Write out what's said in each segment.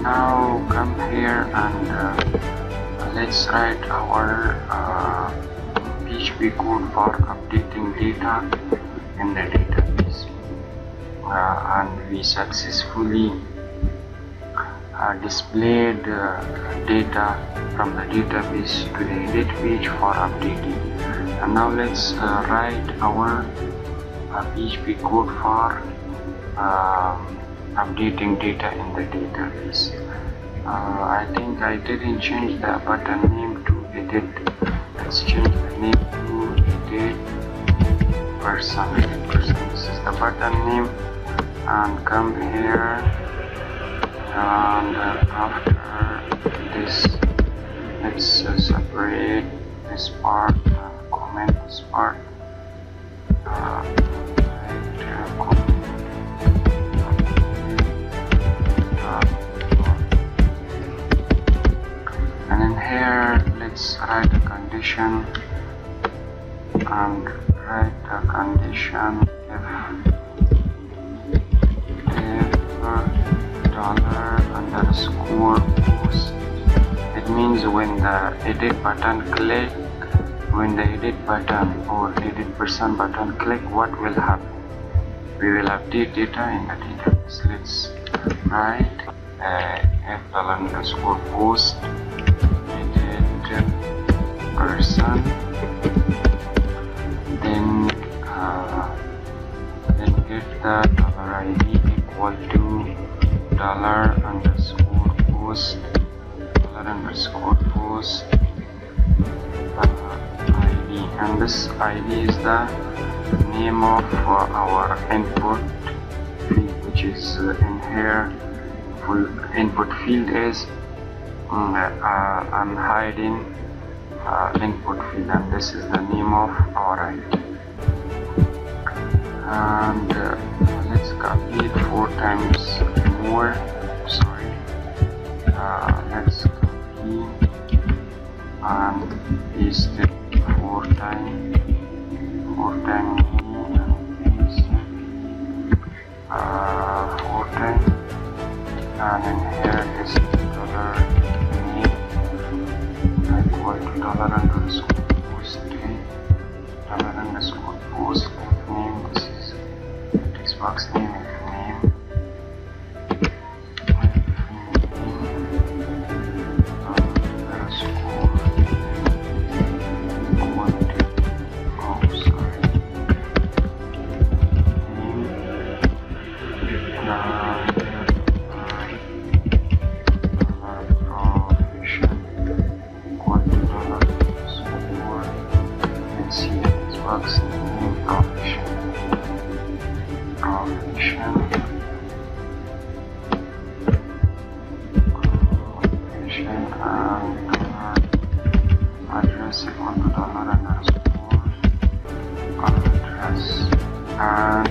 Now come here and let's write our PHP code for updating data in the database. And we successfully displayed data from the database to the edit page for updating. And now let's write our PHP code for updating data in the database. I think I didn't change the button name to edit. Let's change the name to edit person. This is the button name, and come here, and after this let's separate this part, comment this part, and in here let's write a condition, and write a condition if $_ post. It means when the edit button click, when the edit button or edit person button click, what will happen? We will update data in the database. Let's write if $_ post edit person, then get the $ID equal to $_post ID, and this ID is the name of our input field, which is in here. Full input field is I'm hiding input field, and this is the name of our ID. And let's copy it 4 times more. Sorry, let's copy and paste it 4 times more, and paste it 4 times, and in here is $name equal to $_post name. This is this box name is name. Address equal to $_address, and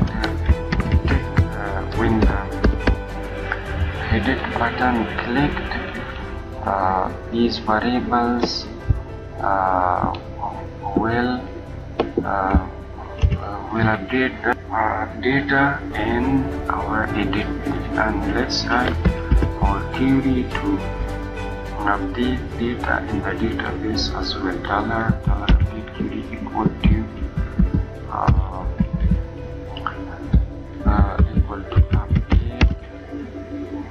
when the edit button clicked, these variables will update the data in our edit page. And let's write our query to update data in the database as well. $update query equal to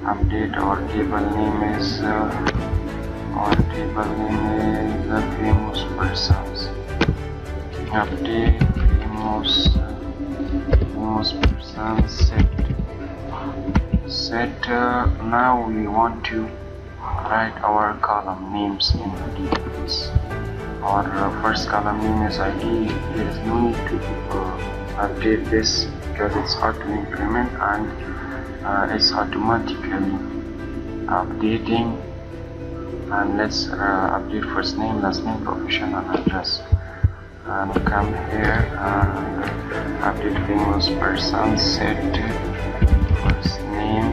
update. Our table name is famous persons. Update famous persons set. Now we want to write our column names in the database. Our first column name is ID. There is no need to update this because it's auto increment and it's automatically updating. And let's update first name, last name, profession, and address. And come here and update famous person. Set first name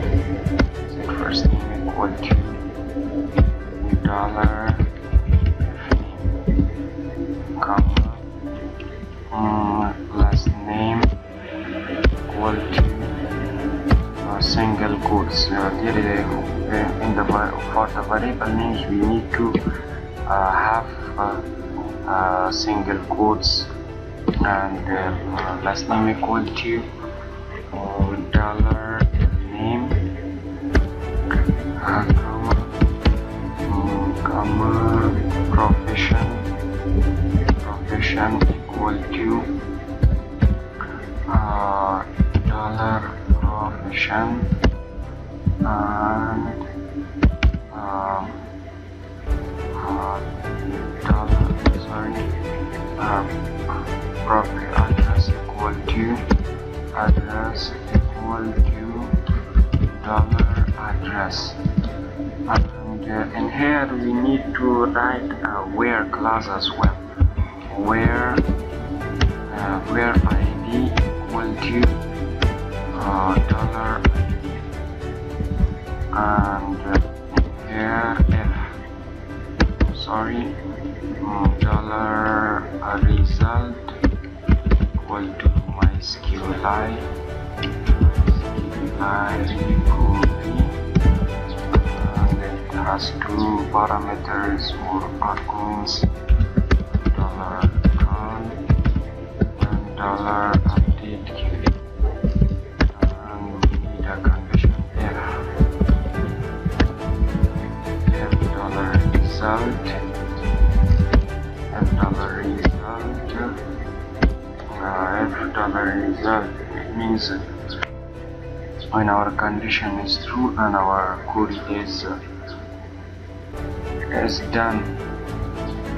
equal to $, last name equal to single quotes. In the for the variable names we need to have single quotes, and last name equal to dollar name, comma profession equal to dollar profession, and profit address equal to dollar address. And in here we need to write a where clause as well, where id equal to dollar id, and here dollar result equal to MySQL copy, and it has two parameters or arguments, dollar count and dollar update query, and we need a condition if dollar result it means when our condition is true and our query is done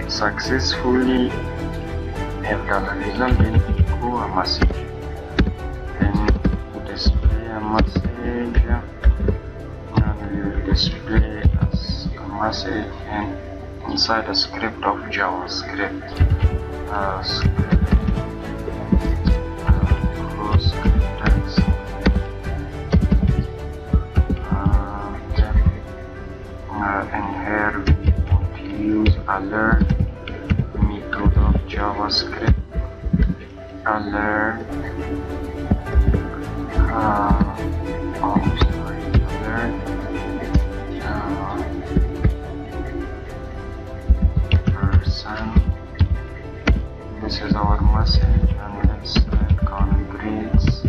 successfully. If dollar result, then echo a message, then display a message, and we will display as a message inside a script of JavaScript. And here we want to use alert method of JavaScript. Alert person. This is our message, and let's congrats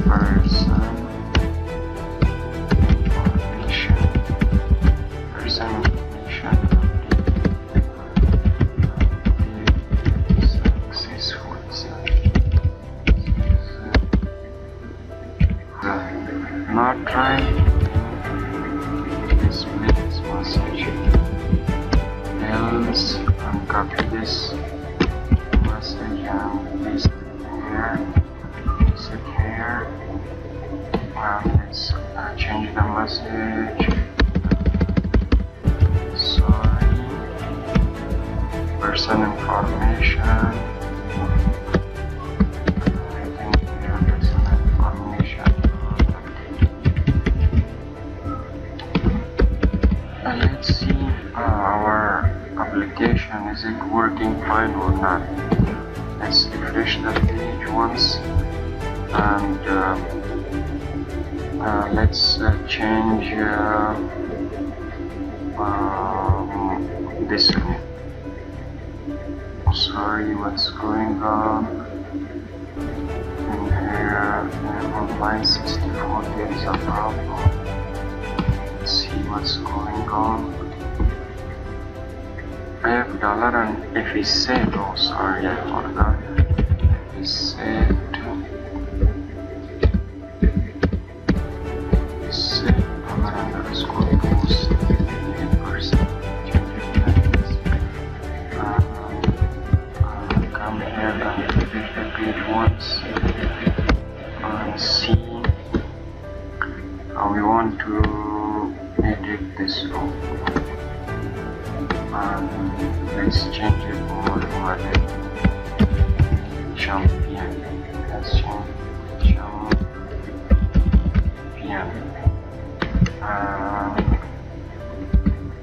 person not trying to display this message, else and copy this message and paste it here, and let's change the message. Sorry, person information. Let's see our application, is it working fine or not. Let's refresh the page once, and let's change this one. Sorry, what's going on in here? On line 64 there is a problem. Let's see what's going on. I have dollar, and if is saved, oh sorry, I forgot. If is saved, dollar underscore post 8%. Come here and refresh the page once and see how we want to edit this row. Let's change it over to champion. Let's change champion.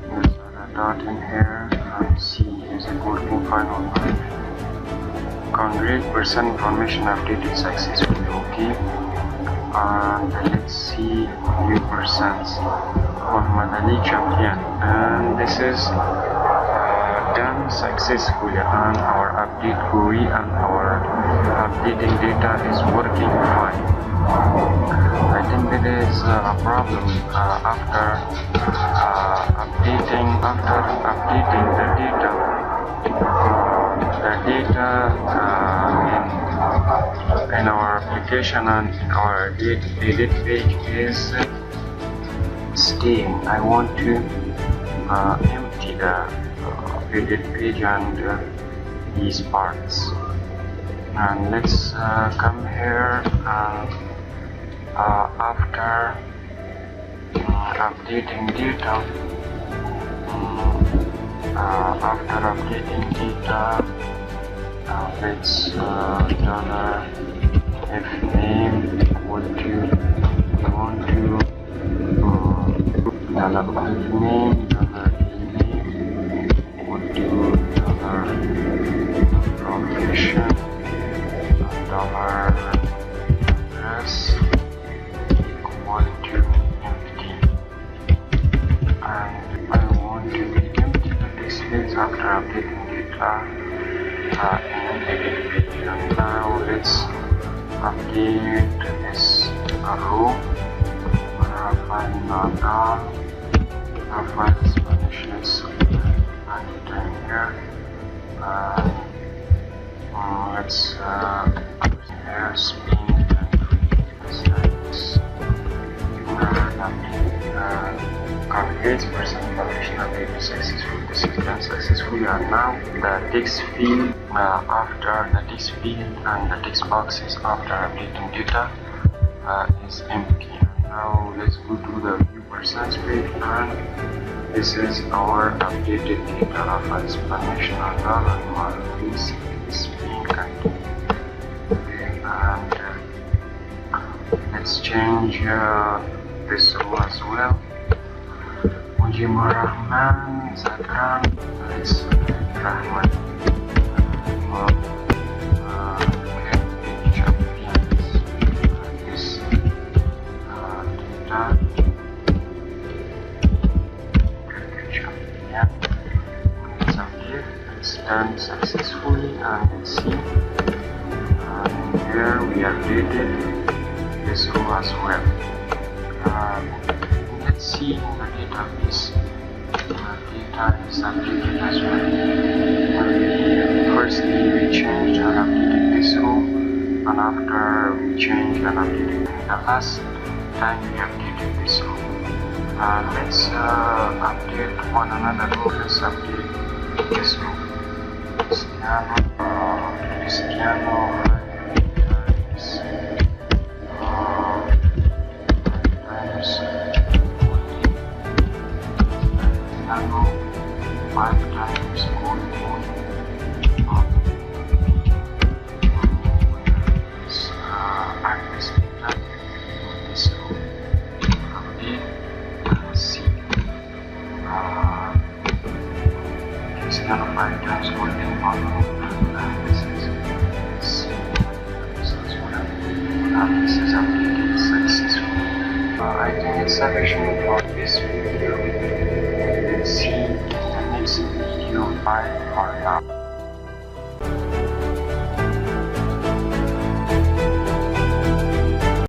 There's a dot in here, and see is it working fine or not. Congrats, person information updated successfully. Okay. empty. And let's see view percents. Muhammad Ali champion, and this is done successfully, and our update query and our updating data is working fine. I think there is a problem after updating the data. In our application and in our edit page is staying. I want to empty the edit page and these parts. And let's come here, and after updating data, let's dollar if name equal to want to dollar if name dollar name equal to dollar profession dollar address equal to empty, and I want to be empty the displays after updating data in edit page. And now let's update this row. File not done. File Spanish. Let's anytime here. Let's here Spain country. Calculates percent calculation update successful. This is done successfully, and now the text field after the text field and the text boxes after updating data is empty. Now let's go to the view percent page, and this is our updated data of explanation and Maldives Spain country. And let's change this row as well. Mujibur Rahman, Zakran, let's Rahman. Done successfully, and let's see here we updated this row as well. Let's see in the database data is updated as well. Firstly we changed and updated this row, and after we changed and updated the last time we updated this row. Let's update one another row. Let's update this row. Cristiano five times holding on. This is updated successfully. I think it's sufficient for this video. Let's see the next video. Bye for now.